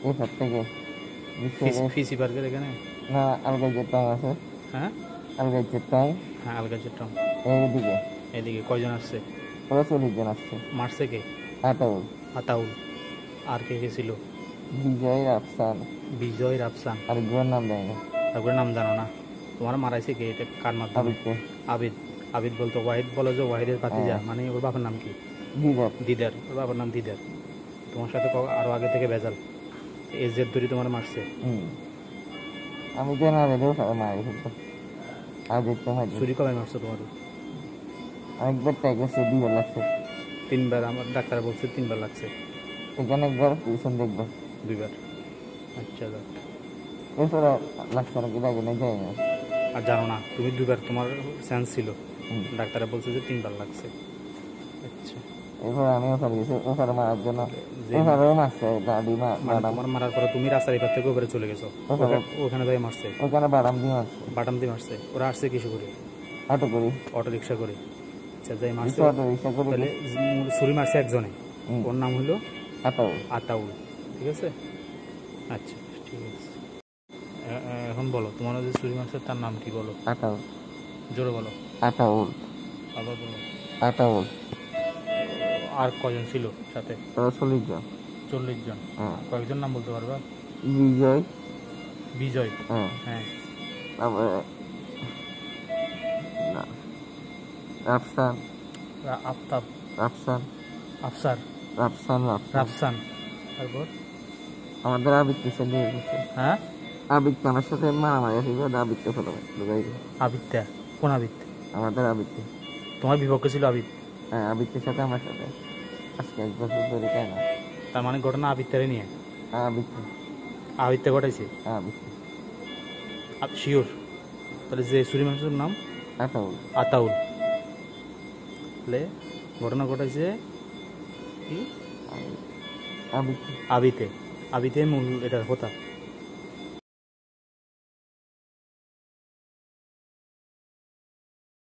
এখান থেকে ফিসি পার্কের এখানে না আলগাজের টং আছে। হ্যাঁ আলগাজের টং হ্যাঁ আলগাজের টং এইদিকে এদিকে কয়জন আসছে? পুরো 40 জন আসছে। মারছে কে? আতাউল, আতাউল। আর কে কে ছিল? বিজয়, রাফসান বিজয়, রাফসান। আর গুয়ার নাম দেয় না। তারপরে নাম জানো না? তোমার মারাইছে কে? এটা কার মাধ্যমে? আবিদকে। আবিদ। আবিদ বলতো ওয়াহিদ বলো যে ওয়াহিদের ভাতিজা, মানে ওর বাবার নাম কি? দিদার। দিদার। ওর বাবার নাম দিদার। তোমার সাথে আরো আগে থেকে ভেজাল, এজের দড়ি তোমার মারছে। আমি তো না রেডিও মারি ফেলতো। আর দেখতে মারি। চুরি কবে মারছো তোমার? একবার ট্যাগেছে 2 বার লাগছে। 3 বার? আমার ডাক্তার বলছে 3 বার লাগছে। এখানে একবার পিছন দেখবার 2 বার? আচ্ছা যাক। এরপর লাগছে নাকি লাগে না যাই না। আর জানো না তুমি 2 বার তোমার সেন্স ছিল, ডাক্তারে বলছে যে 3 বার লাগছে। আচ্ছা। এরপর আমি ওখানে গেছি, ওখানে মারার জন্য ওখানেও মারছে দাদি বাদাম। তোমার মারার পরে তুমি রাস্তার এপার থেকে উপরে চলে গেছো, ওখানে যাই মারছে। ওখানে বাদাম দিয়ে মারছে। বাটাম দিয়ে মারছে। ওরা আসছে কিছু করে? অটো করি। অটো রিক্সা করে? আচ্ছা যাই মারছে। অটো রিক্সা করে। তাহলে ছুরি মারছে একজনে, ওর নাম হলো আতাউল। আতাউল। ঠিক আছে, আচ্ছা ঠিক আছে। এখন বলো তোমার যে ছুরি মারছে তার নাম কি? বলো। আতাউল। জোরে বলো। আতাউল। আবার বলো। আতাউল। আর কজন ছিল সাথে? 40 জন। 40 জন। কয়েকজন নাম বলতে পারবা? বিজয়। বিজয়। হ্যাঁ। তারপরে রাফসান। আফতাব। রাফসান। আফসার। রাফসান। রাফসান। তারপর আমাদের আবিদকে ছেলে গেছে। হ্যাঁ আবিদ আমার সাথে মারামারি আছে, আবিদকে ফেলো ঢুকাই। আবিদটা কোন আবিদ? আমাদের আবিদকে। তোমার বিপক্ষে ছিল আবিদ? হ্যাঁ, আবিদের সাথে আমার সাথে আজকে 1 বছর ধরে কেন। তার মানে ঘটনা আবিদটারে নিয়ে? আবিদকে। আবিদটা ঘটাইছে? আবিদকে। শিওর? তাহলে যে ছুরি মানুষের নাম আতাউল। আতাউল। তাহলে ঘটনা ঘটাইছে কি? আবিদকে। আবিতে। আবিতে মূল এটার হোতা।